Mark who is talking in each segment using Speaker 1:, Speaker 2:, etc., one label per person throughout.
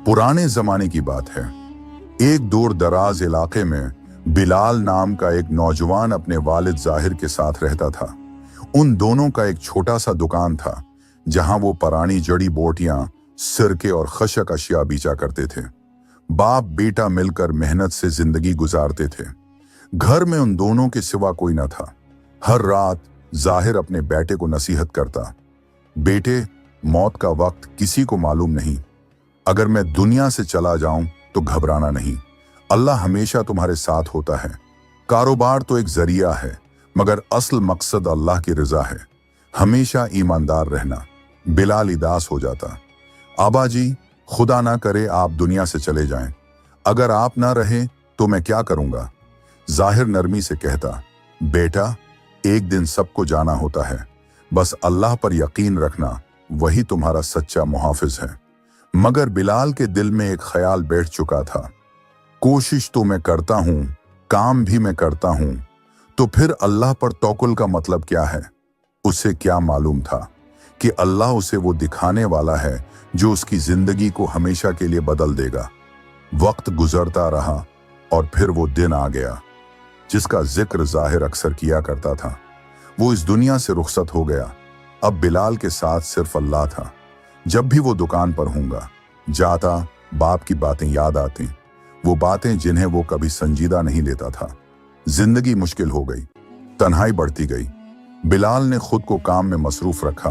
Speaker 1: पुराने जमाने की बात है। एक दूर दराज इलाके में बिलाल नाम का एक नौजवान अपने वालिद जाहिर के साथ रहता था। उन दोनों का एक छोटा सा दुकान था जहां वो पुरानी जड़ी बूटियां, सिरके और खशक अशिया बेचा करते थे। बाप बेटा मिलकर मेहनत से जिंदगी गुजारते थे। घर में उन दोनों के सिवा कोई न था। हर रात जाहिर अपने बेटे को नसीहत करता, बेटे, मौत का वक्त किसी को मालूम नहीं। अगर मैं दुनिया से चला जाऊं तो घबराना नहीं, अल्लाह हमेशा तुम्हारे साथ होता है। कारोबार तो एक जरिया है, मगर असल मकसद अल्लाह की रजा है। हमेशा ईमानदार रहना। बिलाल उदास हो जाता, आबा जी, खुदा ना करे आप दुनिया से चले जाएं। अगर आप ना रहे तो मैं क्या करूंगा? जाहिर नरमी से कहता, बेटा, एक दिन सबको जाना होता है, बस अल्लाह पर यकीन रखना, वही तुम्हारा सच्चा मुहाफिज है। मगर बिलाल के दिल में एक ख्याल बैठ चुका था, कोशिश तो मैं करता हूं, काम भी मैं करता हूं, तो फिर अल्लाह पर तवक्कुल का मतलब क्या है? उसे क्या मालूम था कि अल्लाह उसे वो दिखाने वाला है जो उसकी जिंदगी को हमेशा के लिए बदल देगा। वक्त गुजरता रहा और फिर वो दिन आ गया जिसका जिक्र जाहिर अक्सर किया करता था। वो इस दुनिया से रुखसत हो गया। अब बिलाल के साथ सिर्फ अल्लाह था। जब भी वो दुकान पर होगा जाता, बाप की बातें याद आती, वो बातें जिन्हें वो कभी संजीदा नहीं लेता था। जिंदगी मुश्किल हो गई, तन्हाई बढ़ती गई। बिलाल ने खुद को काम में मसरूफ रखा,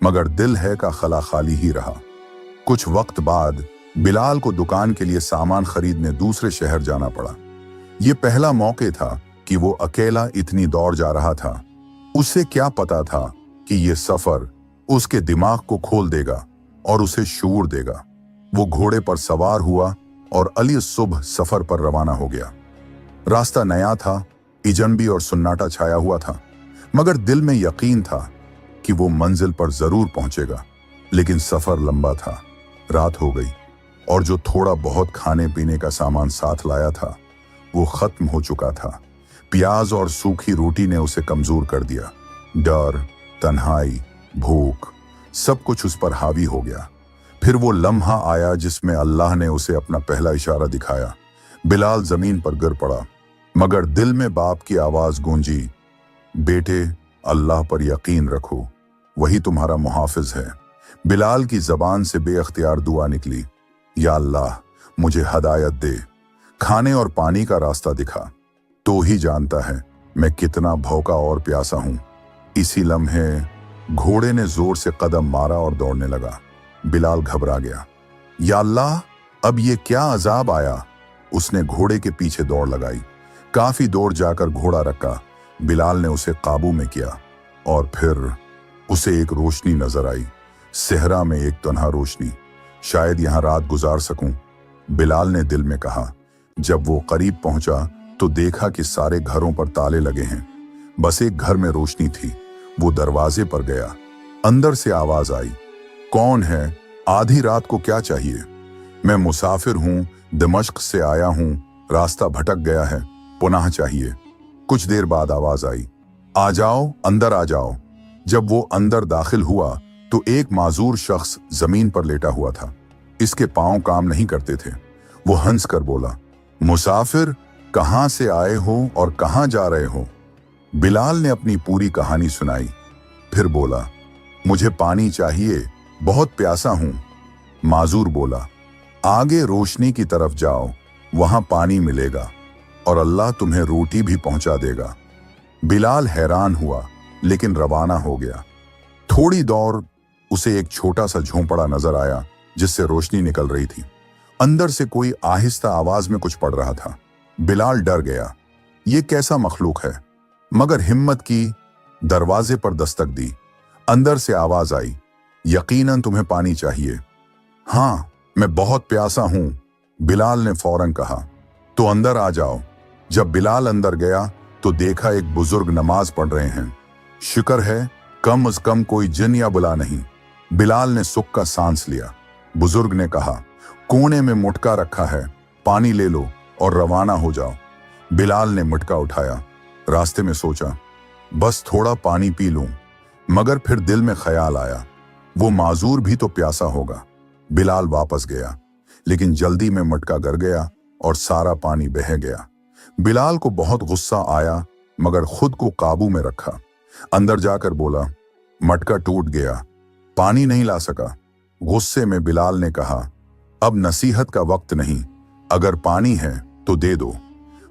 Speaker 1: मगर दिल है का खला खाली ही रहा। कुछ वक्त बाद बिलाल को दुकान के लिए सामान खरीदने दूसरे शहर जाना पड़ा। ये पहला मौके था कि वो अकेला इतनी दौड़ जा रहा था। उसे क्या पता था कि ये सफर उसके दिमाग को खोल देगा और उसे शूर देगा। वो घोड़े पर सवार हुआ और अली सुबह सफर पर रवाना हो गया। रास्ता नया था, इजनबी और सुन्नाटा छाया हुआ था, मगर दिल में यकीन था कि वो मंजिल पर जरूर पहुंचेगा। लेकिन सफर लंबा था। रात हो गई और जो थोड़ा बहुत खाने पीने का सामान साथ लाया था वो खत्म हो चुका था। प्याज और सूखी रोटी ने उसे कमजोर कर दिया। डर, तन्हाई, भूख, सब कुछ उस पर हावी हो गया। फिर वो लम्हा आया जिसमें अल्लाह ने उसे अपना पहला इशारा दिखाया। बिलाल जमीन पर गिर पड़ा, मगर दिल में बाप की आवाज गूंजी, बेटे, अल्लाह पर यकीन रखो, वही तुम्हारा मुहाफिज है। बिलाल की जबान से बेअख्तियार दुआ निकली, या अल्लाह, मुझे हदायत दे, खाने और पानी का रास्ता दिखा। तो ही जानता है मैं कितना भौंका और प्यासा हूं। इसी लम्हे घोड़े ने जोर से कदम मारा और दौड़ने लगा। बिलाल घबरा गया, या अल्लाह, अब ये क्या अजाब आया? उसने घोड़े के पीछे दौड़ लगाई। काफी दूर जाकर घोड़ा रखा। बिलाल ने उसे काबू में किया और फिर उसे एक रोशनी नजर आई। सेहरा में एक तन्हा रोशनी। शायद यहां रात गुजार सकूं, बिलाल ने दिल में कहा। जब वो करीब पहुंचा तो देखा कि सारे घरों पर ताले लगे हैं। बस एक घर में रोशनी थी। वो दरवाजे पर गया। अंदर से आवाज आई, कौन है? आधी रात को क्या चाहिए? मैं मुसाफिर हूं, दमिश्क से आया हूं, रास्ता भटक गया है, पुनः चाहिए। कुछ देर बाद आवाज आई, आ जाओ, अंदर आ जाओ। जब वो अंदर दाखिल हुआ तो एक माजूर शख्स जमीन पर लेटा हुआ था। इसके पांव काम नहीं करते थे। वो हंस कर बोला, मुसाफिर, कहां से आए हो और कहां जा रहे हो? बिलाल ने अपनी पूरी कहानी सुनाई। फिर बोला, मुझे पानी चाहिए, बहुत प्यासा हूं। माजूर बोला, आगे रोशनी की तरफ जाओ, वहां पानी मिलेगा और अल्लाह तुम्हें रोटी भी पहुंचा देगा। बिलाल हैरान हुआ, लेकिन रवाना हो गया। थोड़ी दौड़ उसे एक छोटा सा झोंपड़ा नजर आया जिससे रोशनी निकल रही थी। अंदर से कोई आहिस्ता आवाज में कुछ पढ़ रहा था। बिलाल डर गया, ये कैसा मखलूक है? मगर हिम्मत की, दरवाजे पर दस्तक दी। अंदर से आवाज आई, यकीनन तुम्हें पानी चाहिए। हाँ, मैं बहुत प्यासा हूं, बिलाल ने फौरन कहा। तो अंदर आ जाओ। जब बिलाल अंदर गया तो देखा एक बुजुर्ग नमाज पढ़ रहे हैं। शुक्र है कम अज कम कोई जिन या बुला नहीं। बिलाल ने सुख का सांस लिया। बुजुर्ग ने कहा, कोने में मुटका रखा है, पानी ले लो और रवाना हो जाओ। बिलाल ने मटका उठाया। रास्ते में सोचा, बस थोड़ा पानी पी लूं, मगर फिर दिल में ख्याल आया, वो माजूर भी तो प्यासा होगा। बिलाल वापस गया। लेकिन जल्दी में मटका गिर गया और सारा पानी बह गया। बिलाल को बहुत गुस्सा आया, मगर खुद को काबू में रखा। अंदर जाकर बोला, मटका टूट गया, पानी नहीं ला सका। गुस्से में बिलाल ने कहा, अब नसीहत का वक्त नहीं, अगर पानी है तो दे दो।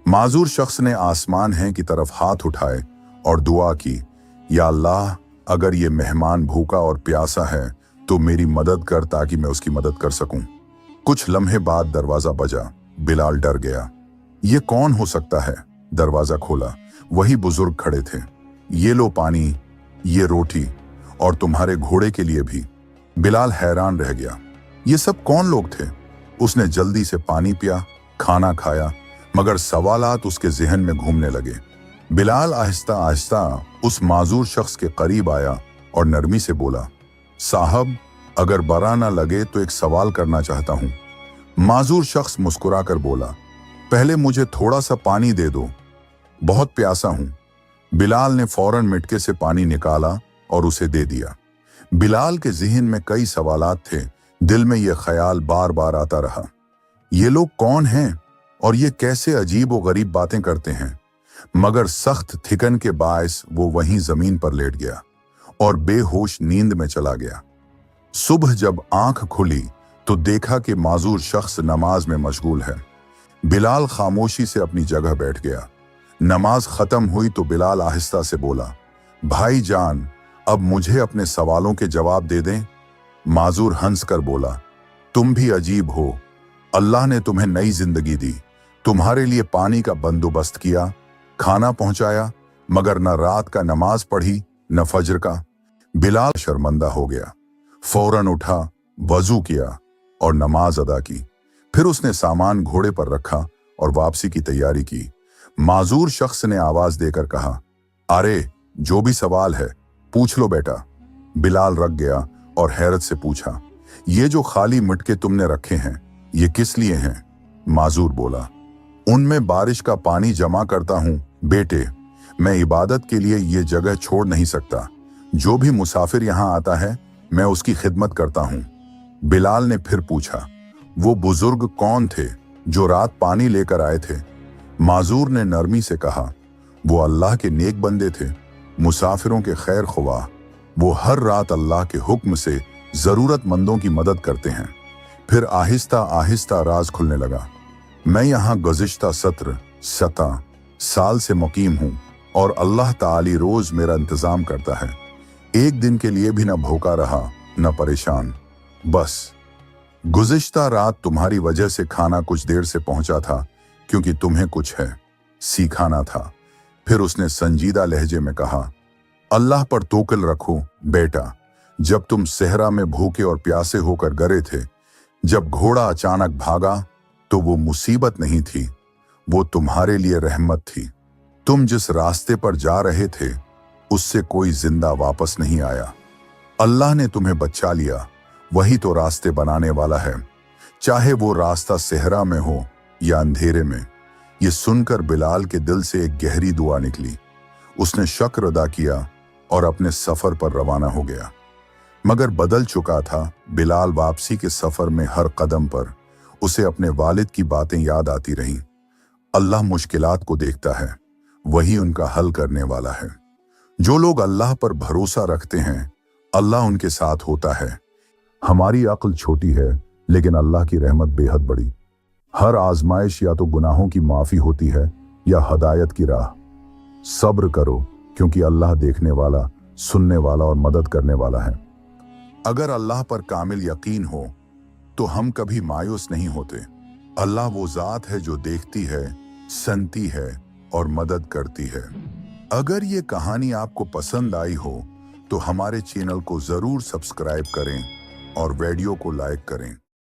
Speaker 1: माजूर शख्स ने आसमान है की तरफ हाथ उठाए और दुआ की, या अल्लाह, अगर ये मेहमान भूखा और प्यासा है तो मेरी मदद कर ताकि मैं उसकी मदद कर सकूं। कुछ लम्हे बाद दरवाजा बजा। बिलाल डर गया। ये कौन हो सकता है? दरवाजा खोला, वही बुजुर्ग खड़े थे। ये लो पानी, ये रोटी, और तुम्हारे घोड़े के लिए भी। बिलाल हैरान रह गया, ये सब कौन लोग थे? उसने जल्दी से पानी पिया, खाना खाया, मगर सवालात उसके जहन में घूमने लगे। बिलाल आहिस्ता आहिस्ता उस माजूर शख्स के करीब आया और नरमी से बोला, साहब, अगर बुरा ना लगे तो एक सवाल करना चाहता हूं। माजूर शख्स मुस्कुराकर बोला, पहले मुझे थोड़ा सा पानी दे दो, बहुत प्यासा हूं। बिलाल ने फौरन मटके से पानी निकाला और उसे दे दिया। बिलाल के जहन में कई सवालात थे। दिल में यह ख्याल बार बार आता रहा, ये लोग कौन हैं और ये कैसे अजीब व गरीब बातें करते हैं? मगर सख्त थिकन के बायस वो वहीं जमीन पर लेट गया और बेहोश नींद में चला गया। सुबह जब आंख खुली तो देखा कि माजूर शख्स नमाज में मशगूल है। बिलाल खामोशी से अपनी जगह बैठ गया। नमाज खत्म हुई तो बिलाल आहिस्ता से बोला, भाई जान, अब मुझे अपने सवालों के जवाब दे दें। माजूर हंस कर बोला, तुम भी अजीब हो, अल्लाह ने तुम्हें नई जिंदगी दी, तुम्हारे लिए पानी का बंदोबस्त किया, खाना पहुंचाया, मगर न रात का नमाज पढ़ी न फजर का। बिलाल शर्मिंदा हो गया, फौरन उठा, वजू किया और नमाज अदा की। फिर उसने सामान घोड़े पर रखा और वापसी की तैयारी की। माजूर शख्स ने आवाज देकर कहा, अरे, जो भी सवाल है पूछ लो बेटा। बिलाल रख गया और हैरत से पूछा, ये जो खाली मटके तुमने रखे हैं, ये किस लिए हैं? माजूर बोला, उनमें बारिश का पानी जमा करता हूं बेटे, मैं इबादत के लिए ये जगह छोड़ नहीं सकता। जो भी मुसाफिर यहां आता है मैं उसकी खिदमत करता हूं। बिलाल ने फिर पूछा, वो बुजुर्ग कौन थे जो रात पानी लेकर आए थे? माजूर ने नरमी से कहा, वो अल्लाह के नेक बंदे थे, मुसाफिरों के खैर ख्वाह। वो हर रात अल्लाह के हुक्म से जरूरतमंदों की मदद करते हैं। फिर आहिस्ता आहिस्ता राज खुलने लगा। मैं यहाँ गुज़िश्ता 17 साल से मुकीम हूँ और अल्लाह ताली रोज मेरा इंतजाम करता है। एक दिन के लिए भी न भूखा रहा न परेशान। बस गुज़िश्ता रात तुम्हारी वजह से खाना कुछ देर से पहुंचा था, क्योंकि तुम्हें कुछ है सीखाना था। फिर उसने संजीदा लहजे में कहा, अल्लाह पर तोकल रखो बेटा, जब तुम सहरा में भूखे और प्यासे होकर गए थे, जब घोड़ा अचानक भागा तो वो मुसीबत नहीं थी, वो तुम्हारे लिए रहमत थी। तुम जिस रास्ते पर जा रहे थे उससे कोई जिंदा वापस नहीं आया। अल्लाह ने तुम्हें बचा लिया, वही तो रास्ते बनाने वाला है, चाहे वो रास्ता सहरा में हो या अंधेरे में। ये सुनकर बिलाल के दिल से एक गहरी दुआ निकली। उसने शुक्र अदा किया और अपने सफर पर रवाना हो गया। मगर बदल चुका था। बिलाल वापसी के सफर में हर कदम पर उसे अपने वालिद की बातें याद आती रहीं। अल्लाह मुश्किलात को देखता है, वही उनका हल करने वाला है। जो लोग अल्लाह पर भरोसा रखते हैं, अल्लाह उनके साथ होता है। हमारी अक्ल छोटी है, लेकिन अल्लाह की रहमत बेहद बड़ी। हर आजमाइश या तो गुनाहों की माफी होती है या हदायत की राह। सब्र करो, क्योंकि अल्लाह देखने वाला, सुनने वाला और मदद करने वाला है। अगर अल्लाह पर कामिल यकीन हो तो हम कभी मायूस नहीं होते। अल्लाह वो जात है जो देखती है, सुनती है और मदद करती है। अगर ये कहानी आपको पसंद आई हो तो हमारे चैनल को जरूर सब्सक्राइब करें और वीडियो को लाइक करें।